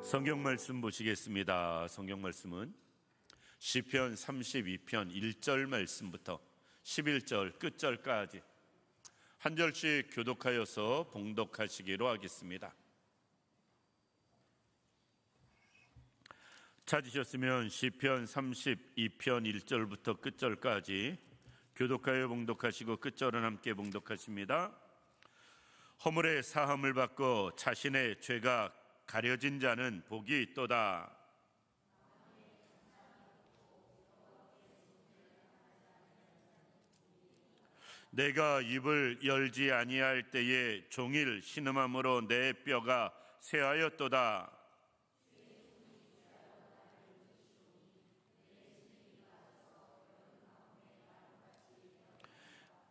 성경 말씀 보시겠습니다. 성경 말씀은 시편 32편 1절 말씀부터 11절 끝절까지 한 절씩 교독하여서 봉독하시기로 하겠습니다. 찾으셨으면 시편 32편 1절부터 끝절까지 교독하여 봉독하시고 끝절은 함께 봉독하십니다. 허물의 사함을 받고 자신의 죄가 가려진 자는 복이 있도다. 내가 입을 열지 아니할 때에 종일 신음함으로 내 뼈가 쇠하였도다.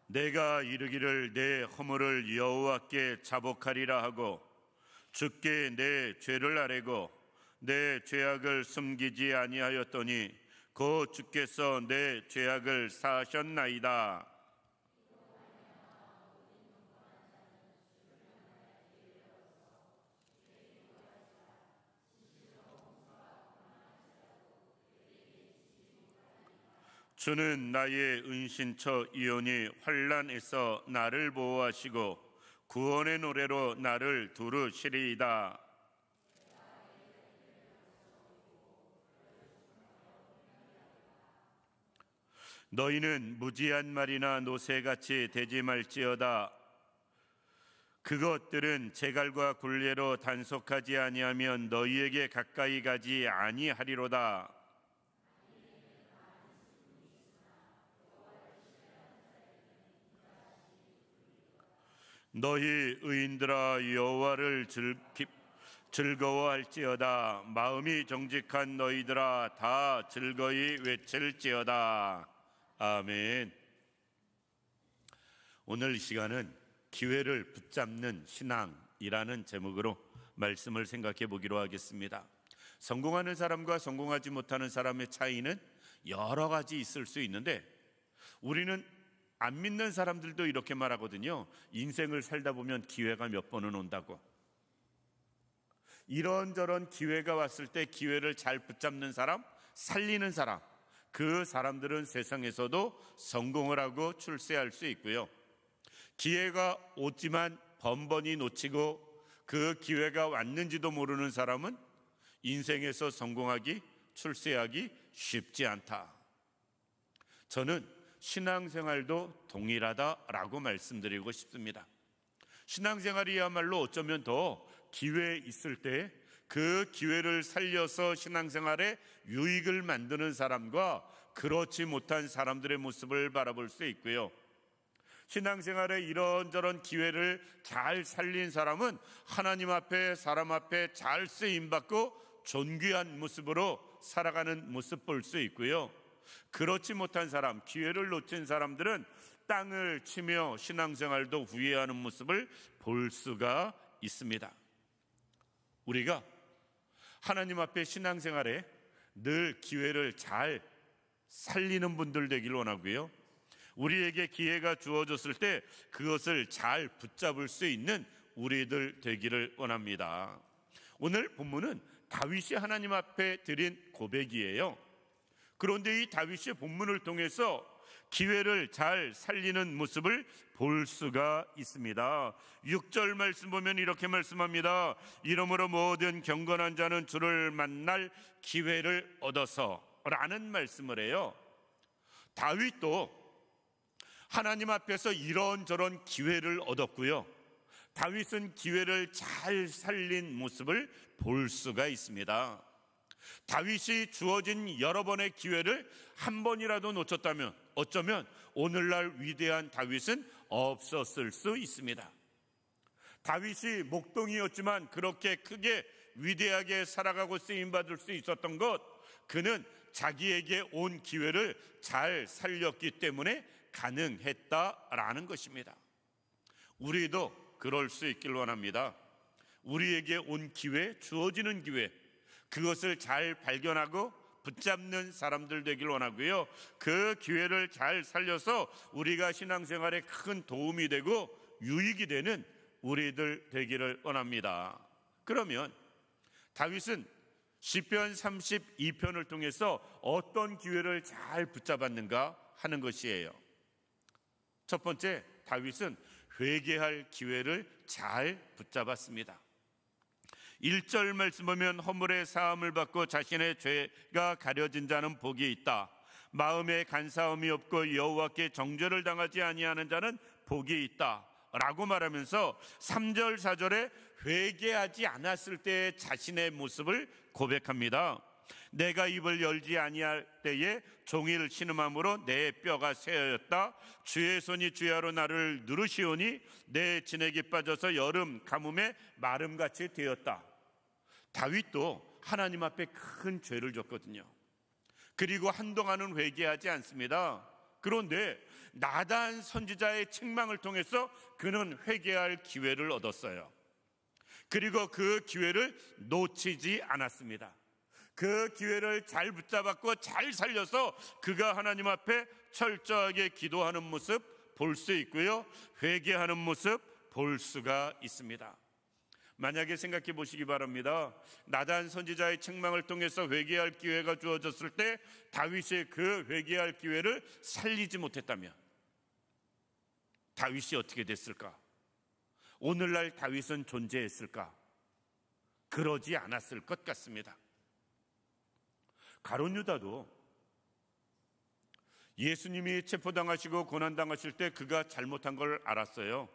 내가 이르기를 내 허물을 여호와께 자복하리라 하고 주께 내 죄를 아뢰고 내 죄악을 숨기지 아니하였더니 곧 주께서 내 죄악을 사하셨나이다. 주는 나의 은신처 이오니 환난에서 나를 보호하시고 구원의 노래로 나를 두르시리이다. 너희는 무지한 말이나 노새같이 되지 말지어다. 그것들은 재갈과 굴레로 단속하지 아니하면 너희에게 가까이 가지 아니하리로다. 너희 의인들아 여호와를 즐거워할지어다. 마음이 정직한 너희들아 다 즐거이 외칠지어다. 아멘. 오늘 이 시간은 기회를 붙잡는 신앙이라는 제목으로 말씀을 생각해 보기로 하겠습니다. 성공하는 사람과 성공하지 못하는 사람의 차이는 여러 가지 있을 수 있는데 우리는 안 믿는 사람들도 이렇게 말하거든요. 인생을 살다 보면 기회가 몇 번은 온다고. 이런저런 기회가 왔을 때 기회를 잘 붙잡는 사람, 살리는 사람, 그 사람들은 세상에서도 성공을 하고 출세할 수 있고요. 기회가 오지만 번번이 놓치고 그 기회가 왔는지도 모르는 사람은 인생에서 성공하기, 출세하기 쉽지 않다. 저는 신앙생활도 동일하다라고 말씀드리고 싶습니다. 신앙생활이야말로 어쩌면 더 기회 있을 때 그 기회를 살려서 신앙생활에 유익을 만드는 사람과 그렇지 못한 사람들의 모습을 바라볼 수 있고요. 신앙생활에 이런저런 기회를 잘 살린 사람은 하나님 앞에 사람 앞에 잘 쓰임받고 존귀한 모습으로 살아가는 모습 볼 수 있고요. 그렇지 못한 사람, 기회를 놓친 사람들은 땅을 치며 신앙생활도 후회하는 모습을 볼 수가 있습니다. 우리가 하나님 앞에 신앙생활에 늘 기회를 잘 살리는 분들 되길 원하고요. 우리에게 기회가 주어졌을 때 그것을 잘 붙잡을 수 있는 우리들 되기를 원합니다. 오늘 본문은 다윗이 하나님 앞에 드린 고백이에요. 그런데 이 다윗의 본문을 통해서 기회를 잘 살리는 모습을 볼 수가 있습니다. 6절 말씀 보면 이렇게 말씀합니다. 이러므로 모든 경건한 자는 주를 만날 기회를 얻어서 라는 말씀을 해요. 다윗도 하나님 앞에서 이런저런 기회를 얻었고요. 다윗은 기회를 잘 살린 모습을 볼 수가 있습니다. 다윗이 주어진 여러 번의 기회를 한 번이라도 놓쳤다면 어쩌면 오늘날 위대한 다윗은 없었을 수 있습니다. 다윗이 목동이었지만 그렇게 크게 위대하게 살아가고 쓰임받을 수 있었던 것, 그는 자기에게 온 기회를 잘 살렸기 때문에 가능했다라는 것입니다. 우리도 그럴 수 있길 원합니다. 우리에게 온 기회, 주어지는 기회, 그것을 잘 발견하고 붙잡는 사람들 되길 원하고요. 그 기회를 잘 살려서 우리가 신앙생활에 큰 도움이 되고 유익이 되는 우리들 되기를 원합니다. 그러면 다윗은 시편 32편을 통해서 어떤 기회를 잘 붙잡았는가 하는 것이에요. 첫 번째, 다윗은 회개할 기회를 잘 붙잡았습니다. 1절 말씀 보면 허물의 사함을 받고 자신의 죄가 가려진 자는 복이 있다. 마음에 간사함이 없고 여호와께 정죄를 당하지 아니하는 자는 복이 있다 라고 말하면서 3절 4절에 회개하지 않았을 때의 자신의 모습을 고백합니다. 내가 입을 열지 아니할 때에 종일 신음함으로 내 뼈가 쇠하였다. 주의 손이 주야로 나를 누르시오니 내 진액이 빠져서 여름 가뭄에 마름같이 되었다. 다윗도 하나님 앞에 큰 죄를 졌거든요. 그리고 한동안은 회개하지 않습니다. 그런데 나단 선지자의 책망을 통해서 그는 회개할 기회를 얻었어요. 그리고 그 기회를 놓치지 않았습니다. 그 기회를 잘 붙잡았고 잘 살려서 그가 하나님 앞에 철저하게 기도하는 모습 볼 수 있고요, 회개하는 모습 볼 수가 있습니다. 만약에 생각해 보시기 바랍니다. 나단 선지자의 책망을 통해서 회개할 기회가 주어졌을 때 다윗이 그 회개할 기회를 살리지 못했다면 다윗이 어떻게 됐을까? 오늘날 다윗은 존재했을까? 그러지 않았을 것 같습니다. 가룟 유다도 예수님이 체포당하시고 고난당하실 때 그가 잘못한 걸 알았어요.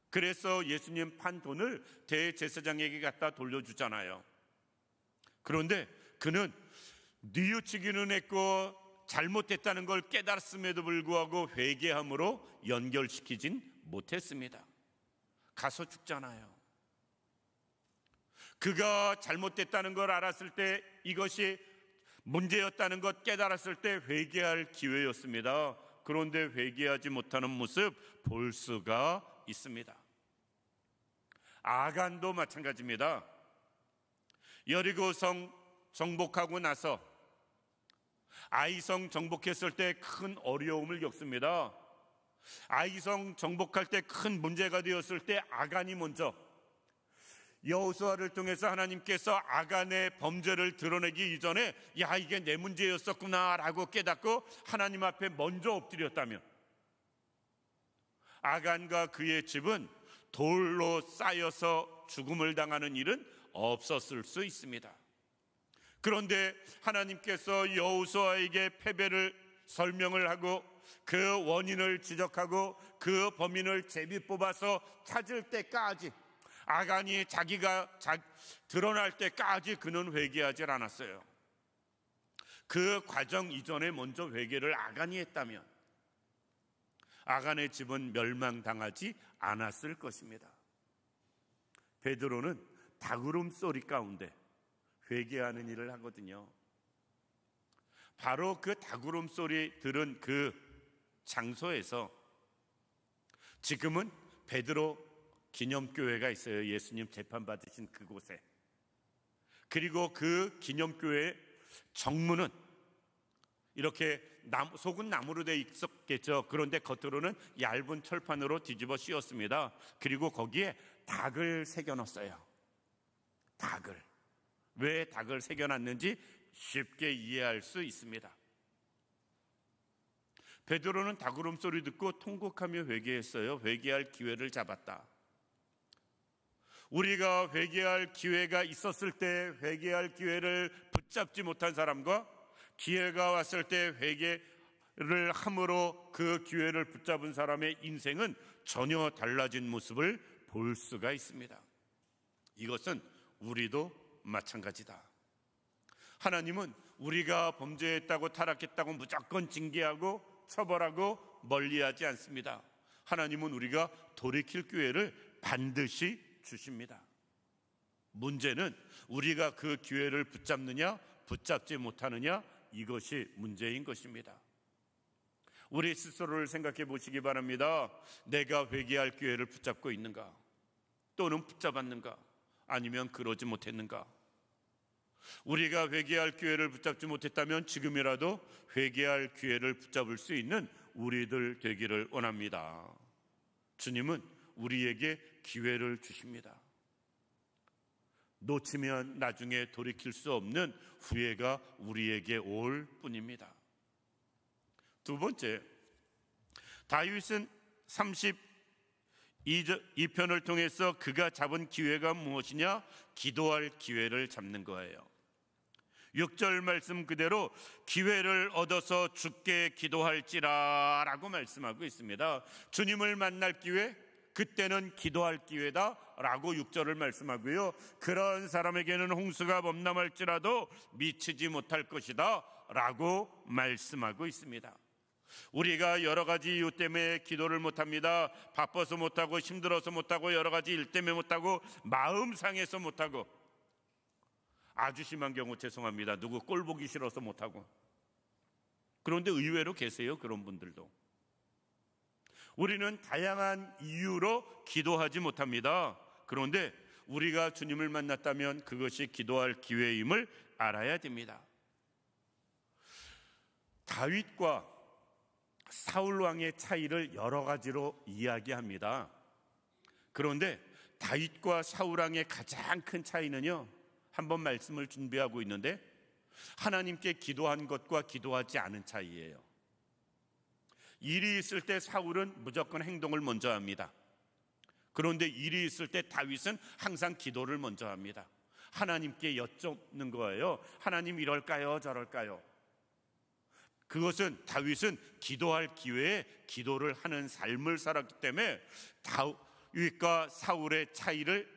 그래서 예수님 판 돈을 대제사장에게 갖다 돌려주잖아요. 그런데 그는 뉘우치기는 했고 잘못됐다는 걸 깨달았음에도 불구하고 회개함으로 연결시키진 못했습니다. 가서 죽잖아요. 그가 잘못됐다는 걸 알았을 때, 이것이 문제였다는 것 깨달았을 때 회개할 기회였습니다. 그런데 회개하지 못하는 모습 볼 수가 있습니다. 아간도 마찬가지입니다. 여리고성 정복하고 나서 아이성 정복했을 때 큰 어려움을 겪습니다. 아이성 정복할 때 큰 문제가 되었을 때 아간이 먼저 여호수아를 통해서 하나님께서 아간의 범죄를 드러내기 이전에 야, 이게 내 문제였었구나 라고 깨닫고 하나님 앞에 먼저 엎드렸다면 아간과 그의 집은 돌로 쌓여서 죽음을 당하는 일은 없었을 수 있습니다. 그런데 하나님께서 여호수아에게 패배를 설명을 하고 그 원인을 지적하고 그 범인을 제비 뽑아서 찾을 때까지, 아간이 자기가 드러날 때까지 그는 회개하지 않았어요. 그 과정 이전에 먼저 회개를 아간이 했다면 아간의 집은 멸망당하지 않았을 것입니다. 베드로는 닭울음 소리 가운데 회개하는 일을 하거든요. 바로 그 닭울음 소리 들은 그 장소에서 지금은 베드로 기념교회가 있어요. 예수님 재판받으신 그곳에. 그리고 그 기념교회 정문은 이렇게 속은 나무로 되어 있었겠죠. 그런데 겉으로는 얇은 철판으로 뒤집어 씌웠습니다. 그리고 거기에 닭을 새겨놨어요. 닭을. 왜 닭을 새겨놨는지 쉽게 이해할 수 있습니다. 베드로는 닭 울음소리 듣고 통곡하며 회개했어요. 회개할 기회를 잡았다. 우리가 회개할 기회가 있었을 때 회개할 기회를 붙잡지 못한 사람과 기회가 왔을 때 회개를 함으로 그 기회를 붙잡은 사람의 인생은 전혀 달라진 모습을 볼 수가 있습니다. 이것은 우리도 마찬가지다. 하나님은 우리가 범죄했다고 타락했다고 무조건 징계하고 처벌하고 멀리하지 않습니다. 하나님은 우리가 돌이킬 기회를 반드시 주십니다. 문제는 우리가 그 기회를 붙잡느냐 붙잡지 못하느냐, 이것이 문제인 것입니다. 우리 스스로를 생각해 보시기 바랍니다. 내가 회개할 기회를 붙잡고 있는가? 또는 붙잡았는가? 아니면 그러지 못했는가? 우리가 회개할 기회를 붙잡지 못했다면 지금이라도 회개할 기회를 붙잡을 수 있는 우리들 되기를 원합니다. 주님은 우리에게 기회를 주십니다. 놓치면 나중에 돌이킬 수 없는 후회가 우리에게 올 뿐입니다. 두 번째, 다윗은 32편을 통해서 그가 잡은 기회가 무엇이냐? 기도할 기회를 잡는 거예요. 6절 말씀 그대로 기회를 얻어서 주께 기도할지라 라고 말씀하고 있습니다. 주님을 만날 기회, 그때는 기도할 기회다 라고 6절을 말씀하고요, 그런 사람에게는 홍수가 범람할지라도 미치지 못할 것이다 라고 말씀하고 있습니다. 우리가 여러 가지 이유 때문에 기도를 못합니다. 바빠서 못하고, 힘들어서 못하고, 여러 가지 일 때문에 못하고, 마음 상해서 못하고, 아주 심한 경우 죄송합니다, 누구 꼴 보기 싫어서 못하고. 그런데 의외로 계세요, 그런 분들도. 우리는 다양한 이유로 기도하지 못합니다. 그런데 우리가 주님을 만났다면 그것이 기도할 기회임을 알아야 됩니다. 다윗과 사울 왕의 차이를 여러 가지로 이야기합니다. 그런데 다윗과 사울 왕의 가장 큰 차이는요, 한번 말씀을 준비하고 있는데, 하나님께 기도한 것과 기도하지 않은 차이예요. 일이 있을 때 사울은 무조건 행동을 먼저 합니다. 그런데 일이 있을 때 다윗은 항상 기도를 먼저 합니다. 하나님께 여쭙는 거예요. 하나님 이럴까요? 저럴까요? 그것은 다윗은 기도할 기회에 기도를 하는 삶을 살았기 때문에 다윗과 사울의 차이를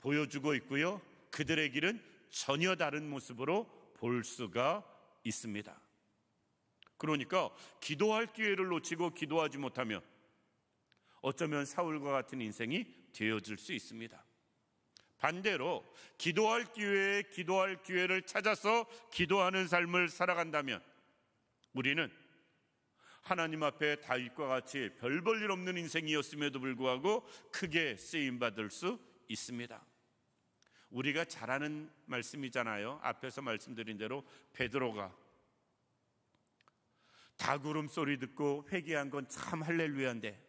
보여주고 있고요, 그들의 길은 전혀 다른 모습으로 볼 수가 있습니다. 그러니까 기도할 기회를 놓치고 기도하지 못하면 어쩌면 사울과 같은 인생이 되어질 수 있습니다. 반대로 기도할 기회를 찾아서 기도하는 삶을 살아간다면 우리는 하나님 앞에 다윗과 같이 별 볼 일 없는 인생이었음에도 불구하고 크게 쓰임받을 수 있습니다. 우리가 잘 아는 말씀이잖아요. 앞에서 말씀드린 대로 베드로가 닭울음 소리 듣고 회개한 건 참 할렐루야인데,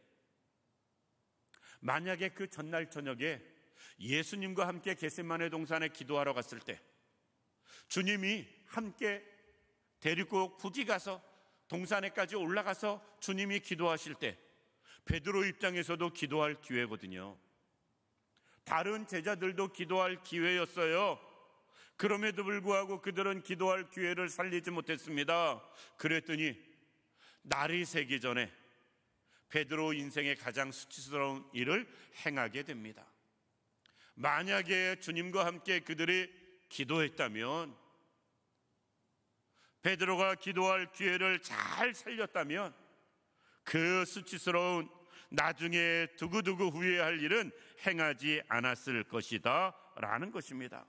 만약에 그 전날 저녁에 예수님과 함께 겟세마네 동산에 기도하러 갔을 때 주님이 함께 데리고 굳이 가서 동산에까지 올라가서 주님이 기도하실 때 베드로 입장에서도 기도할 기회거든요. 다른 제자들도 기도할 기회였어요. 그럼에도 불구하고 그들은 기도할 기회를 살리지 못했습니다. 그랬더니 날이 새기 전에 베드로 인생의 가장 수치스러운 일을 행하게 됩니다. 만약에 주님과 함께 그들이 기도했다면, 베드로가 기도할 기회를 잘 살렸다면 그 수치스러운 나중에 두고두고 후회할 일은 행하지 않았을 것이다 라는 것입니다.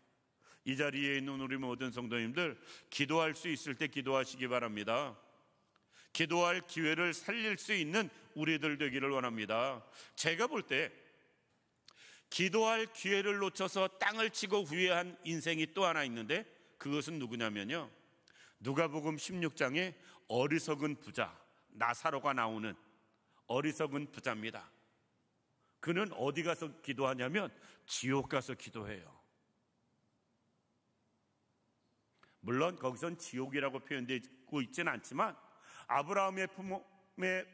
이 자리에 있는 우리 모든 성도님들, 기도할 수 있을 때 기도하시기 바랍니다. 기도할 기회를 살릴 수 있는 우리들 되기를 원합니다. 제가 볼 때 기도할 기회를 놓쳐서 땅을 치고 후회한 인생이 또 하나 있는데, 그것은 누구냐면요, 누가복음 16장에 어리석은 부자 나사로가 나오는 어리석은 부자입니다. 그는 어디 가서 기도하냐면 지옥 가서 기도해요. 물론 거기선 지옥이라고 표현되고 있지는 않지만 아브라함의 품에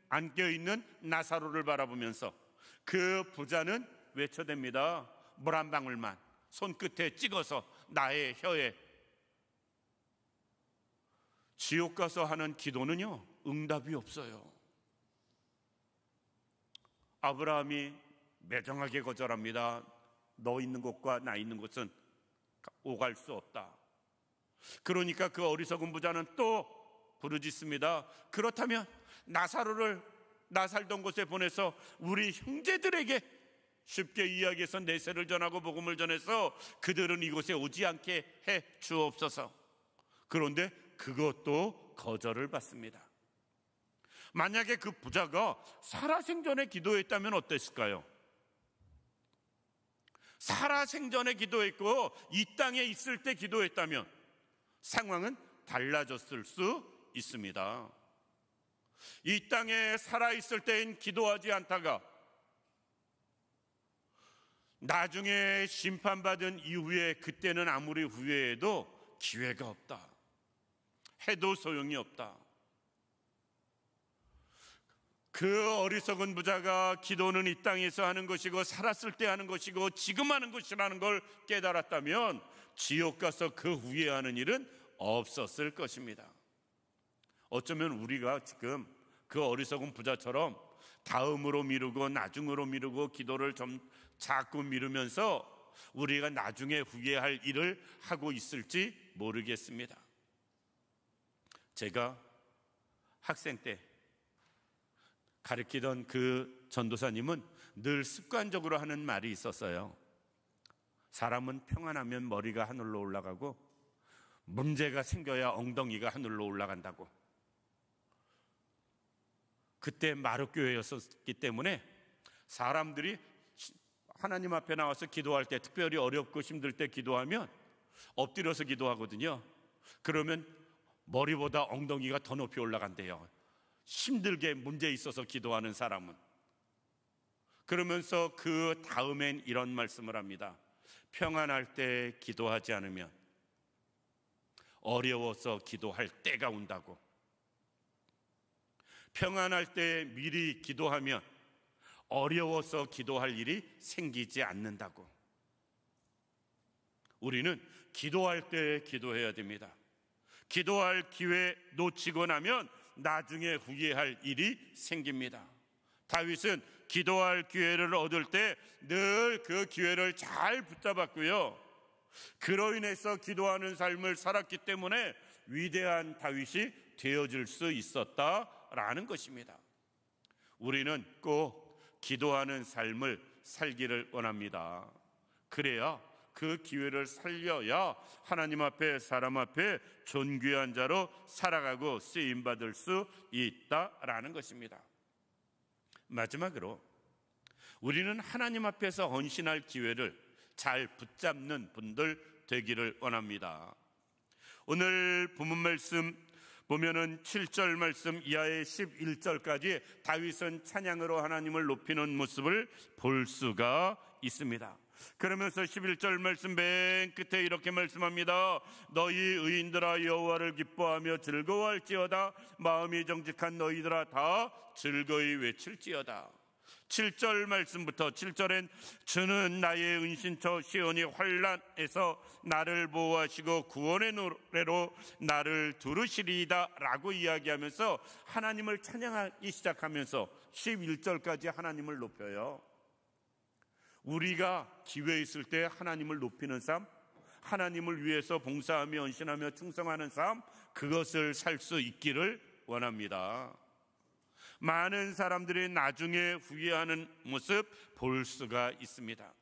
안겨있는 나사로를 바라보면서 그 부자는 외쳐댑니다. 물 한 방울만 손끝에 찍어서 나의 혀에. 지옥 가서 하는 기도는요, 응답이 없어요. 아브라함이 매정하게 거절합니다. 너 있는 곳과 나 있는 곳은 오갈 수 없다. 그러니까 그 어리석은 부자는 또 부르짖습니다. 그렇다면 나사로를 나 살던 곳에 보내서 우리 형제들에게 쉽게 이야기해서 내세를 전하고 복음을 전해서 그들은 이곳에 오지 않게 해 주옵소서. 그런데 그것도 거절을 받습니다. 만약에 그 부자가 살아생전에 기도했다면 어땠을까요? 살아생전에 기도했고 이 땅에 있을 때 기도했다면 상황은 달라졌을 수 있습니다. 이 땅에 살아있을 때엔 기도하지 않다가 나중에 심판받은 이후에 그때는 아무리 후회해도 기회가 없다. 해도 소용이 없다. 그 어리석은 부자가 기도는 이 땅에서 하는 것이고 살았을 때 하는 것이고 지금 하는 것이라는 걸 깨달았다면 지옥 가서 그 후회하는 일은 없었을 것입니다. 어쩌면 우리가 지금 그 어리석은 부자처럼 다음으로 미루고 나중으로 미루고 기도를 좀 자꾸 미루면서 우리가 나중에 후회할 일을 하고 있을지 모르겠습니다. 제가 학생 때 가르치던 그 전도사님은 늘 습관적으로 하는 말이 있었어요. 사람은 평안하면 머리가 하늘로 올라가고 문제가 생겨야 엉덩이가 하늘로 올라간다고. 그때 마룻교회였었기 때문에 사람들이 하나님 앞에 나와서 기도할 때, 특별히 어렵고 힘들 때 기도하면 엎드려서 기도하거든요. 그러면 머리보다 엉덩이가 더 높이 올라간대요. 힘들게 문제 있어서 기도하는 사람은. 그러면서 그 다음엔 이런 말씀을 합니다. 평안할 때 기도하지 않으면 어려워서 기도할 때가 온다고. 평안할 때 미리 기도하면 어려워서 기도할 일이 생기지 않는다고. 우리는 기도할 때 기도해야 됩니다. 기도할 기회 놓치고 나면 나중에 후회할 일이 생깁니다. 다윗은 기도할 기회를 얻을 때 늘 그 기회를 잘 붙잡았고요. 그로 인해서 기도하는 삶을 살았기 때문에 위대한 다윗이 되어질 수 있었다라는 것입니다. 우리는 꼭 기도하는 삶을 살기를 원합니다. 그래야 그 기회를 살려야 하나님 앞에 사람 앞에 존귀한 자로 살아가고 쓰임받을 수 있다라는 것입니다. 마지막으로 우리는 하나님 앞에서 헌신할 기회를 잘 붙잡는 분들 되기를 원합니다. 오늘 본문 말씀 보면은 7절 말씀 이하의 11절까지 다윗은 찬양으로 하나님을 높이는 모습을 볼 수가 있습니다. 그러면서 11절 말씀 맨 끝에 이렇게 말씀합니다. 너희 의인들아 여호와를 기뻐하며 즐거워할지어다. 마음이 정직한 너희들아 다 즐거이 외칠지어다. 7절 말씀부터 7절엔 주는 나의 은신처 시온이 환난에서 나를 보호하시고 구원의 노래로 나를 두르시리이다 라고 이야기하면서 하나님을 찬양하기 시작하면서 11절까지 하나님을 높여요. 우리가 기회 있을 때 하나님을 높이는 삶, 하나님을 위해서 봉사하며 헌신하며 충성하는 삶, 그것을 살 수 있기를 원합니다. 많은 사람들이 나중에 후회하는 모습 볼 수가 있습니다.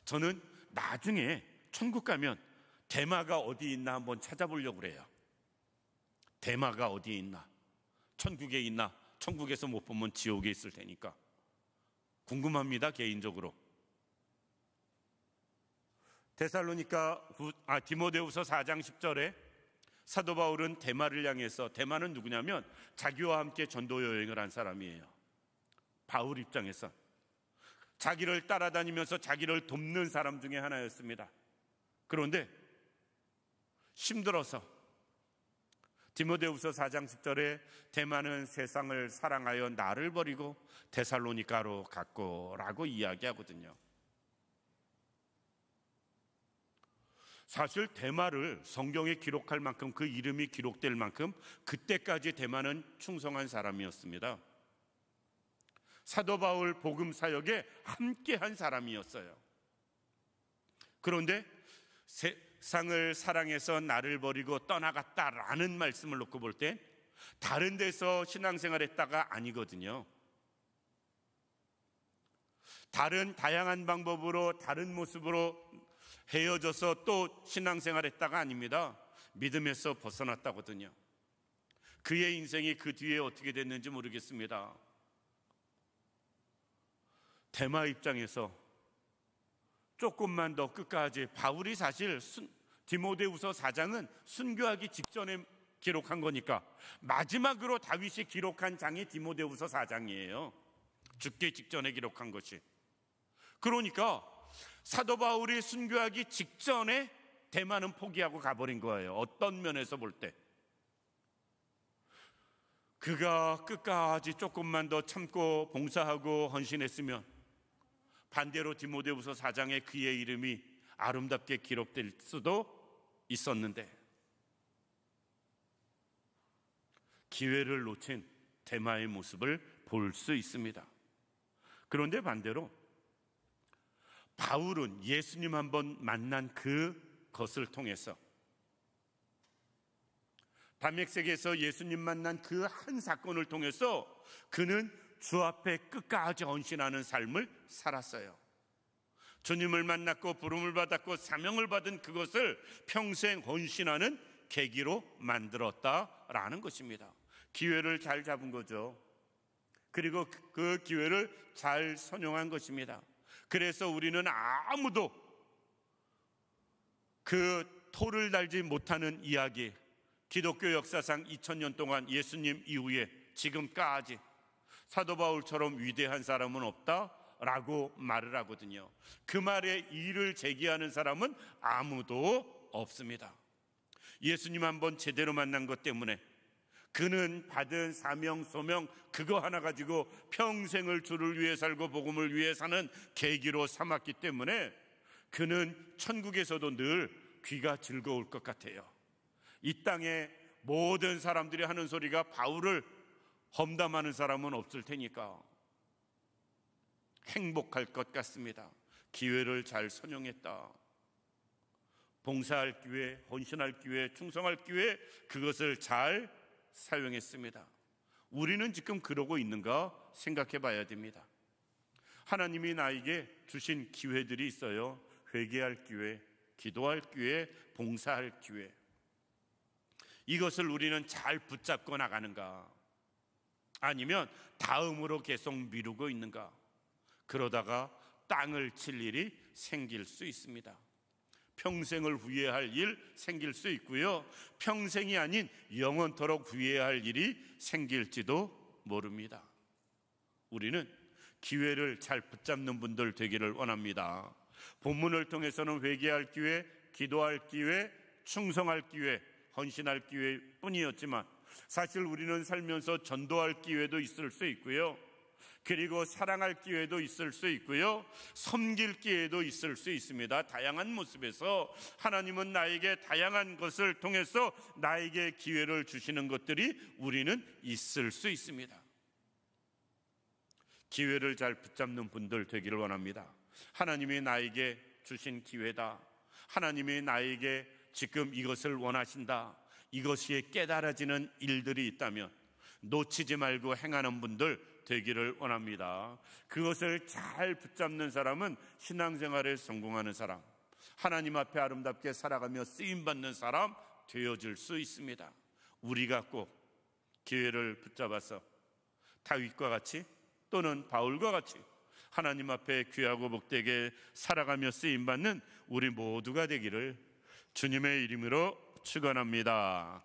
저는 나중에 천국 가면 대마가 어디 있나 한번 찾아보려고 그래요. 대마가 어디에 있나, 천국에 있나, 천국에서 못 보면 지옥에 있을 테니까 궁금합니다. 개인적으로. 디모데후서 4장 10절에 사도 바울은 대마를 향해서, 대마는 누구냐면 자기와 함께 전도 여행을 한 사람이에요. 바울 입장에서 자기를 따라다니면서 자기를 돕는 사람 중에 하나였습니다. 그런데 힘들어서 디모데후서 4장 10절에 대마는 세상을 사랑하여 나를 버리고 데살로니가로 갔고 라고 이야기하거든요. 사실 대마를 성경에 기록할 만큼, 그 이름이 기록될 만큼 그때까지 대마는 충성한 사람이었습니다. 사도 바울 복음 사역에 함께한 사람이었어요. 그런데 세상을 사랑해서 나를 버리고 떠나갔다라는 말씀을 놓고 볼 때 다른 데서 신앙생활했다가 아니거든요. 다양한 방법으로 다른 모습으로 헤어져서 또 신앙생활했다가 아닙니다. 믿음에서 벗어났다거든요. 그의 인생이 그 뒤에 어떻게 됐는지 모르겠습니다. 대마 입장에서 조금만 더 끝까지, 바울이 사실 디모데후서 4장은 순교하기 직전에 기록한 거니까 마지막으로 다윗이 기록한 장이 디모데후서 4장이에요. 죽기 직전에 기록한 것이. 그러니까 사도 바울이 순교하기 직전에 대만은 포기하고 가버린 거예요. 어떤 면에서 볼 때 그가 끝까지 조금만 더 참고 봉사하고 헌신했으면 반대로 디모데후서 4장에 그의 이름이 아름답게 기록될 수도 있었는데 기회를 놓친 데마의 모습을 볼 수 있습니다. 그런데 반대로 바울은 예수님 한번 만난 그것을 통해서 담메색에서 예수님 만난 그 한 사건을 통해서 그는 주 앞에 끝까지 헌신하는 삶을 살았어요. 주님을 만났고 부름을 받았고 사명을 받은 그것을 평생 헌신하는 계기로 만들었다라는 것입니다. 기회를 잘 잡은 거죠. 그리고 그 기회를 잘 선용한 것입니다. 그래서 우리는 아무도 그 토를 달지 못하는 이야기, 기독교 역사상 2000년 동안 예수님 이후에 지금까지 사도 바울처럼 위대한 사람은 없다라고 말을 하거든요. 그 말에 이의를 제기하는 사람은 아무도 없습니다. 예수님 한번 제대로 만난 것 때문에 그는 받은 사명, 소명 그거 하나 가지고 평생을 주를 위해 살고 복음을 위해 사는 계기로 삼았기 때문에 그는 천국에서도 늘 귀가 즐거울 것 같아요. 이 땅에 모든 사람들이 하는 소리가 바울을 험담하는 사람은 없을 테니까 행복할 것 같습니다. 기회를 잘 선용했다. 봉사할 기회, 헌신할 기회, 충성할 기회, 그것을 잘 사용했습니다. 우리는 지금 그러고 있는가 생각해 봐야 됩니다. 하나님이 나에게 주신 기회들이 있어요. 회개할 기회, 기도할 기회, 봉사할 기회. 이것을 우리는 잘 붙잡고 나가는가? 아니면 다음으로 계속 미루고 있는가? 그러다가 땅을 칠 일이 생길 수 있습니다. 평생을 후회할 일 생길 수 있고요, 평생이 아닌 영원토록 후회할 일이 생길지도 모릅니다. 우리는 기회를 잘 붙잡는 분들 되기를 원합니다. 본문을 통해서는 회개할 기회, 기도할 기회, 충성할 기회, 헌신할 기회뿐이었지만 사실 우리는 살면서 전도할 기회도 있을 수 있고요, 그리고 사랑할 기회도 있을 수 있고요, 섬길 기회도 있을 수 있습니다. 다양한 모습에서 하나님은 나에게 다양한 것을 통해서 나에게 기회를 주시는 것들이 우리는 있을 수 있습니다. 기회를 잘 붙잡는 분들 되기를 원합니다. 하나님이 나에게 주신 기회다, 하나님이 나에게 지금 이것을 원하신다, 이것이 깨달아지는 일들이 있다면 놓치지 말고 행하는 분들 되기를 원합니다. 그것을 잘 붙잡는 사람은 신앙생활에 성공하는 사람, 하나님 앞에 아름답게 살아가며 쓰임받는 사람 되어질 수 있습니다. 우리가 꼭 기회를 붙잡아서 다윗과 같이 또는 바울과 같이 하나님 앞에 귀하고 복되게 살아가며 쓰임받는 우리 모두가 되기를 주님의 이름으로 축원합니다.